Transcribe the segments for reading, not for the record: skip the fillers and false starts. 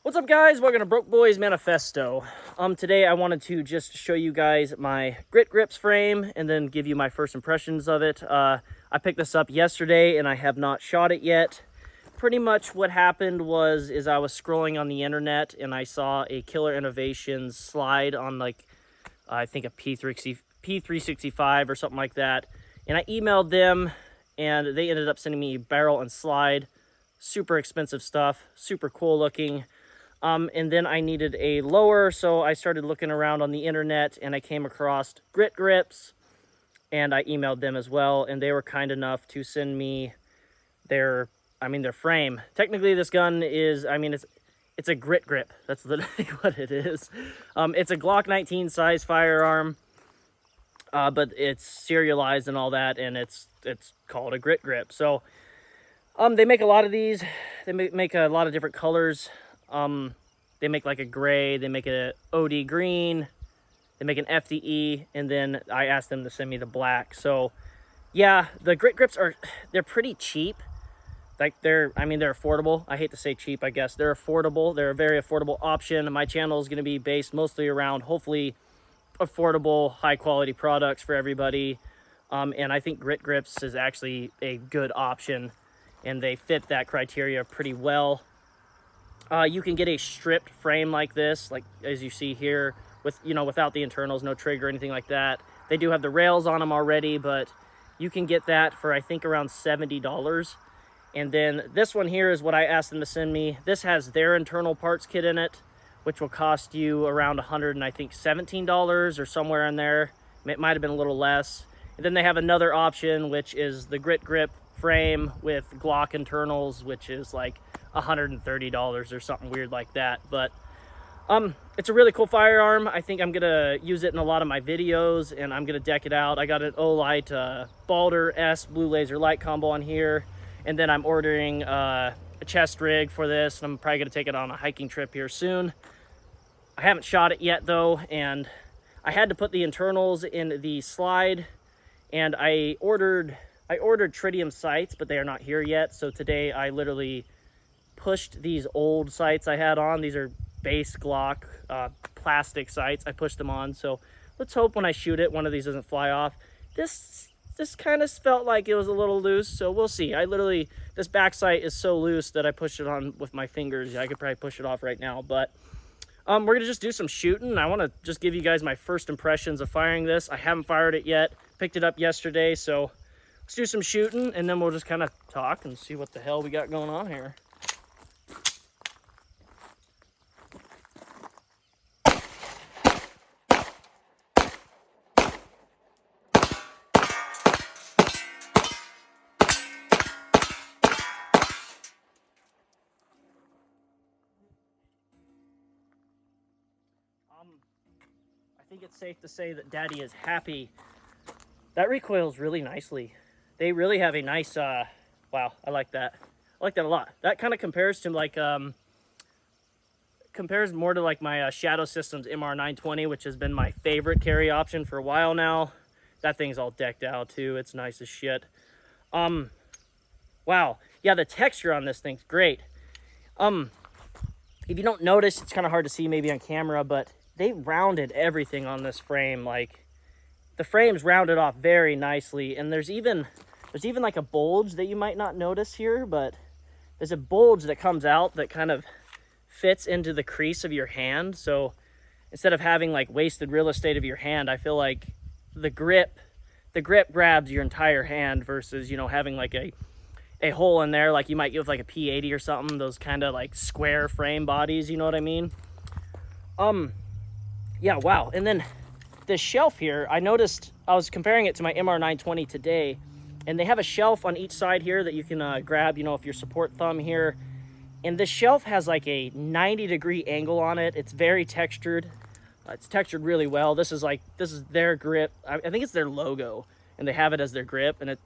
What's up, guys? Welcome to Broke Boys Manifesto. Today I wanted to just show you guys my GritGrips frame and then give you my first impressions of it. I picked this up yesterday and I have not shot it yet. Pretty much what happened was I was scrolling on the internet and I saw a Killer Innovations slide on I think a P365 or something like that. And I emailed them and they ended up sending me a barrel and slide. Super expensive stuff, super cool looking. And then I needed a lower, so I started looking around on the internet and I came across GritGrips and I emailed them as well, and they were kind enough to send me their frame. Technically this gun is, it's a grit grip. That's literally what it is. It's a Glock 19 size firearm, but it's serialized and all that, and it's called a grit grip. So they make a lot of these. They make a lot of different colors. They make like a gray, they make an OD green, they make an FDE, and then I asked them to send me the black. So yeah, the GritGrips they're pretty cheap. Like they're affordable. I hate to say cheap, I guess. They're affordable. They're a very affordable option. My channel is going to be based mostly around, hopefully, affordable, high quality products for everybody. And I think GritGrips is actually a good option, and they fit that criteria pretty well. You can get a stripped frame like this, like as you see here, with without the internals, no trigger, anything like that. They do have the rails on them already, but you can get that for I think around $70. And then this one here is what I asked them to send me. This has their internal parts kit in it, which will cost you around $17 or somewhere in there. It might have been a little less. And then they have another option, which is the GritGrip frame with Glock internals, which is like $130 or something weird like that. But it's a really cool firearm. I think I'm gonna use it in a lot of my videos, and I'm gonna deck it out. I got an Olight Balder S blue laser light combo on here, and then I'm ordering a chest rig for this, and I'm probably gonna take it on a hiking trip here soon. I haven't shot it yet though, and I had to put the internals in the slide, and I ordered tritium sights, but they are not here yet. So today I literally pushed these old sights I had on. These are base Glock plastic sights. I pushed them on, so let's hope when I shoot it one of these doesn't fly off. This kind of felt like it was a little loose, so we'll see. This back sight is so loose that I pushed it on with my fingers. I could probably push it off right now, but we're gonna just do some shooting. I want to just give you guys my first impressions of firing this. I haven't fired it yet. Picked it up yesterday, so let's do some shooting, and then we'll just kind of talk and see what the hell we got going on here. I think it's safe to say that Daddy is happy. That recoils really nicely. They really have a nice, wow, I like that. I like that a lot. That kind of compares to compares more to like my Shadow Systems MR920, which has been my favorite carry option for a while now. That thing's all decked out too. It's nice as shit. Wow. Yeah, the texture on this thing's great. If you don't notice, it's kind of hard to see maybe on camera, but they rounded everything on this frame. Like the frame's rounded off very nicely, and there's even like a bulge that you might not notice here, but there's a bulge that comes out that kind of fits into the crease of your hand. So instead of having like wasted real estate of your hand, I feel like the grip grabs your entire hand versus, having like a hole in there like you might get with like a P80 or something, those kind of like square frame bodies, you know what I mean? Yeah, wow. And then this shelf here, I noticed, I was comparing it to my MR920 today, and they have a shelf on each side here that you can grab, if your support thumb here. And this shelf has like a 90-degree angle on it. It's very textured. It's textured really well. This is their grip. I think it's their logo, and they have it as their grip, and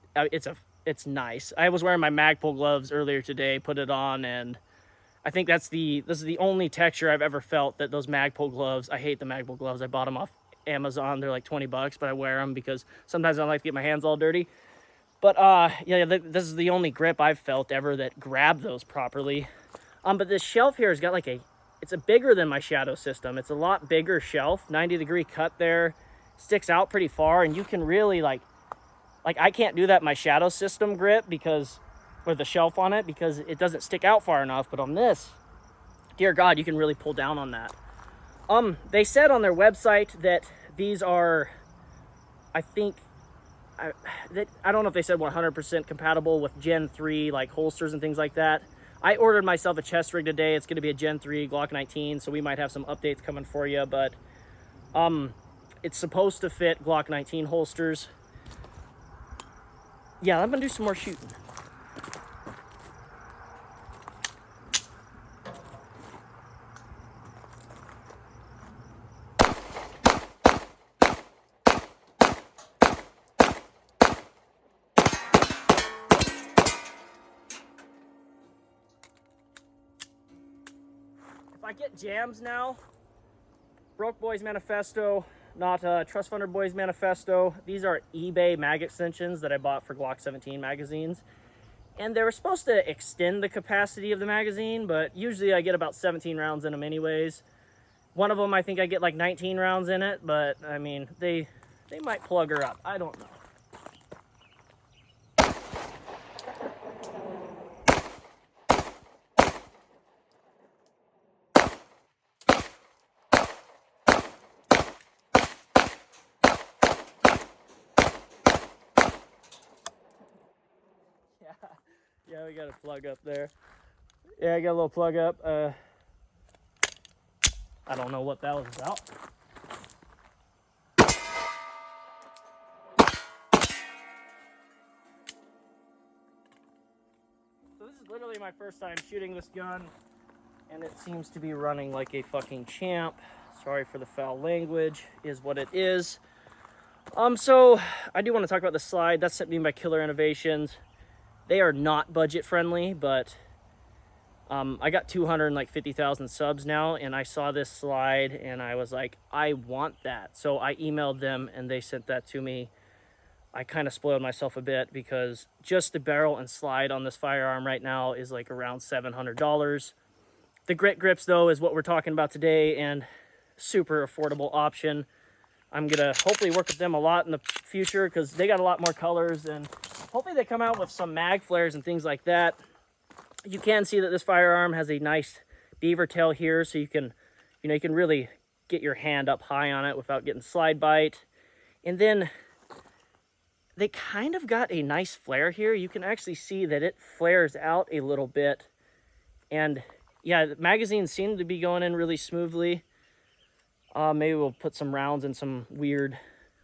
it's nice. I was wearing my Magpul gloves earlier today, put it on, and I think this is the only texture I've ever felt that those Magpul gloves. I hate the Magpul gloves. I bought them off Amazon. They're like 20 bucks, but I wear them because sometimes I don't like to get my hands all dirty. But yeah, this is the only grip I've felt ever that grabbed those properly. But this shelf here has got like a it's a bigger than my shadow system. It's a lot bigger shelf, 90-degree cut there, sticks out pretty far, and you can really like I can't do that in my shadow system grip because, or the shelf on it, because it doesn't stick out far enough. But on this, dear God, you can really pull down on that. They said on their website that these are, I think, I don't know if they said 100% compatible with Gen 3 like holsters and things like that. I ordered myself a chest rig today. It's going to be a Gen 3 Glock 19, so we might have some updates coming for you. But it's supposed to fit Glock 19 holsters. Yeah, I'm going to do some more shooting. If I get jams now, Broke Boys Manifesto, not Trust Funder Boys Manifesto. These are eBay mag extensions that I bought for Glock 17 magazines. And they were supposed to extend the capacity of the magazine, but usually I get about 17 rounds in them anyways. One of them, I think I get like 19 rounds in it, but I mean, they might plug her up. I don't know. Yeah, we got a plug up there. Yeah, I got a little plug up. I don't know what that was about. So this is literally my first time shooting this gun, and it seems to be running like a fucking champ. Sorry for the foul language, is what it is. So I do want to talk about the slide. That's sent me by Killer Innovations. They are not budget friendly, but I got 250,000 subs now, and I saw this slide and I was like, I want that. So I emailed them and they sent that to me. I kind of spoiled myself a bit because just the barrel and slide on this firearm right now is like around $700. The GritGrips though is what we're talking about today, and super affordable option. I'm gonna hopefully work with them a lot in the future because they got a lot more colors, and hopefully they come out with some mag flares and things like that. You can see that this firearm has a nice beaver tail here, so you can really get your hand up high on it without getting slide bite. And then they kind of got a nice flare here. You can actually see that it flares out a little bit. And yeah, the magazines seem to be going in really smoothly. Maybe we'll put some rounds in some weird,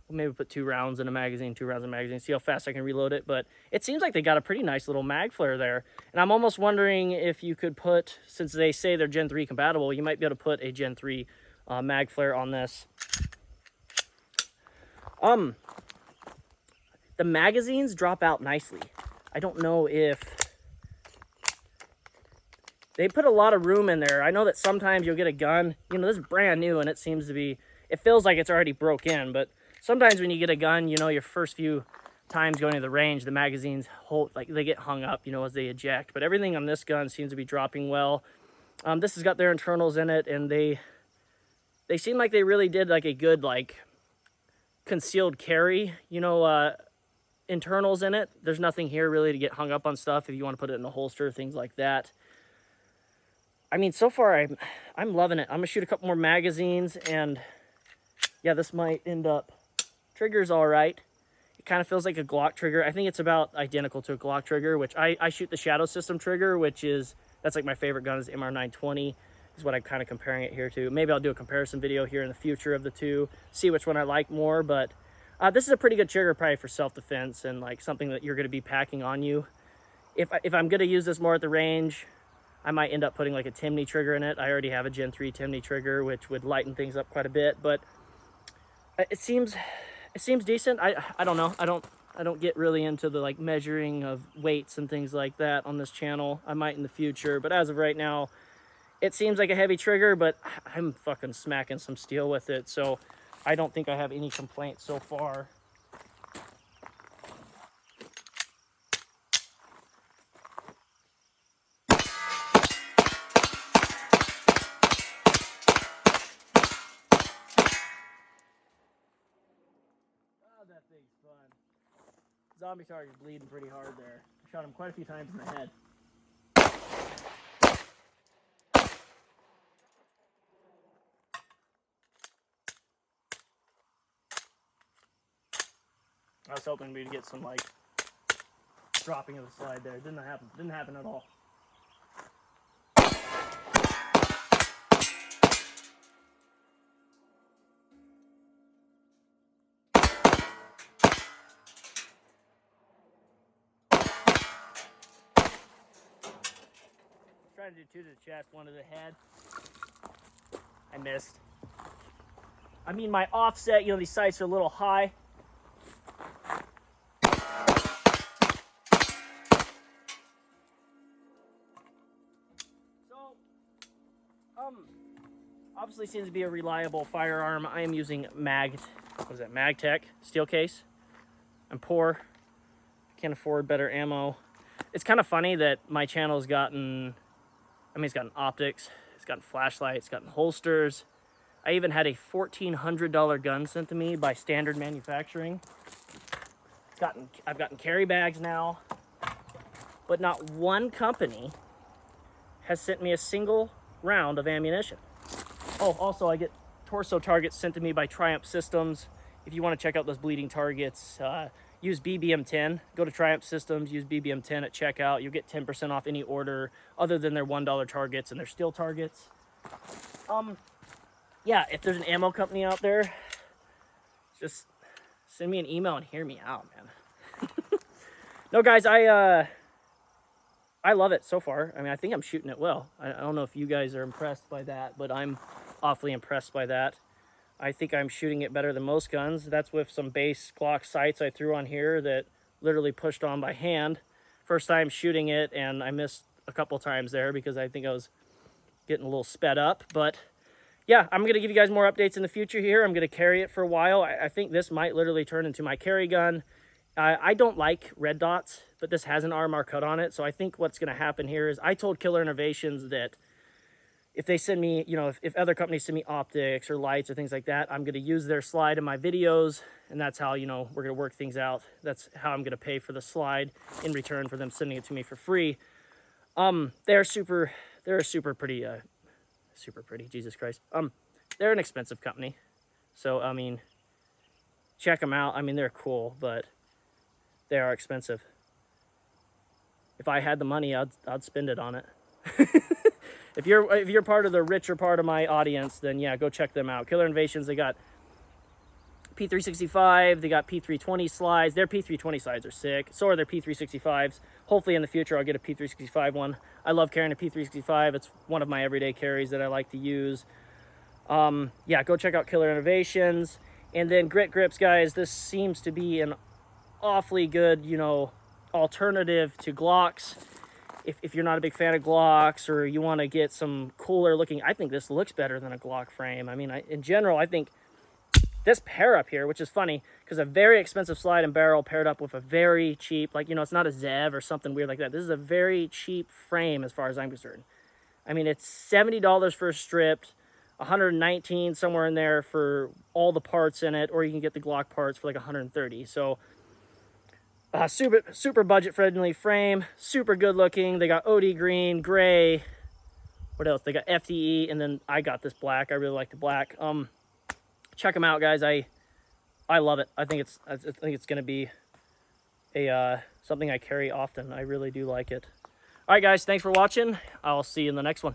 maybe we'll put 2 rounds in a magazine, 2 rounds in a magazine, see how fast I can reload it. But it seems like they got a pretty nice little mag flare there. And I'm almost wondering if you could put, since they say they're Gen 3 compatible, you might be able to put a Gen 3 mag flare on this. The magazines drop out nicely. I don't know if they put a lot of room in there. I know that sometimes you'll get a gun, this is brand new and it seems to be, it feels like it's already broke in, but sometimes when you get a gun, your first few times going to the range, the magazines they get hung up, as they eject. But everything on this gun seems to be dropping well. This has got their internals in it, and they seem like they really did like a good concealed carry, internals in it. There's nothing here really to get hung up on stuff if you want to put it in a holster, things like that. I mean, so far I'm loving it. I'm gonna shoot a couple more magazines, and yeah, this might end up, trigger's all right. It kind of feels like a Glock trigger. I think it's about identical to a Glock trigger, which I shoot the shadow system trigger, that's like my favorite gun is MR920, is what I'm kind of comparing it here to. Maybe I'll do a comparison video here in the future of the two, see which one I like more. But this is a pretty good trigger probably for self-defense and like something that you're going to be packing on you. If I'm going to use this more at the range, I might end up putting like a Timney trigger in it. I already have a Gen 3 Timney trigger, which would lighten things up quite a bit, but it seems decent. I don't know. I don't get really into the measuring of weights and things like that on this channel. I might in the future, but as of right now, it seems like a heavy trigger, but I'm fucking smacking some steel with it, so I don't think I have any complaints so far. thing's fun. Zombie target's bleeding pretty hard there. I shot him quite a few times in the head. I was hoping we'd get some like dropping of the slide there. Didn't happen. Didn't happen at all. Trying to do 2 to the chest, 1 to the head. I missed. I mean, my offset, you know, these sights are a little high. So, obviously seems to be a reliable firearm. I am using MagTech steel case. I'm poor. Can't afford better ammo. It's kind of funny that my channel's gotten, I mean, it's gotten optics, it's gotten flashlights, it's gotten holsters. I even had a $1,400 gun sent to me by Standard Manufacturing. I've gotten carry bags now, but not one company has sent me a single round of ammunition. Oh, also I get torso targets sent to me by Triumph Systems. If you want to check out those bleeding targets, use BBM10. Go to Triumph Systems, use BBM10 at checkout. You'll get 10% off any order other than their $1 targets and their steel targets. Yeah, if there's an ammo company out there, just send me an email and hear me out, man. No, guys, I love it so far. I mean, I think I'm shooting it well. I don't know if you guys are impressed by that, but I'm awfully impressed by that. I think I'm shooting it better than most guns. That's with some base Glock sights I threw on here that literally pushed on by hand. First time shooting it, and I missed a couple times there because I think I was getting a little sped up. But yeah, I'm going to give you guys more updates in the future here. I'm going to carry it for a while. I think this might literally turn into my carry gun. I don't like red dots, but this has an RMR cut on it. So I think what's going to happen here is I told Killer Innovations that if they send me, you know, if other companies send me optics or lights or things like that, I'm going to use their slide in my videos. And that's how, you know, we're going to work things out. That's how I'm going to pay for the slide in return for them sending it to me for free. They're super pretty, Jesus Christ. They're an expensive company. So, I mean, check them out. I mean, they're cool, but they are expensive. If I had the money, I'd spend it on it. If you're part of the richer part of my audience, then yeah, go check them out. Killer Innovations, they got P365, they got P320 slides. Their P320 slides are sick. So are their P365s. Hopefully in the future I'll get a P365 one. I love carrying a P365. It's one of my everyday carries that I like to use. Yeah, go check out Killer Innovations. And then GritGrips, guys, this seems to be an awfully good, you know, alternative to Glocks. If you're not a big fan of Glocks or you want to get some cooler looking, I think this looks better than a Glock frame. I mean, in general, I think this pair up here, which is funny, because a very expensive slide and barrel paired up with a very cheap, like, you know, it's not a Zev or something weird like that. This is a very cheap frame as far as I'm concerned. I mean, it's $70 for a stripped, $119 somewhere in there for all the parts in it, or you can get the Glock parts for like $130. So super budget friendly frame, super good looking. They got OD green, gray, what else? They got FDE, and then I got this black. I really like the black. Check them out, guys. I love it. I think it's gonna be a something I carry often. I really do like it. All right, guys, thanks for watching. I'll see you in the next one.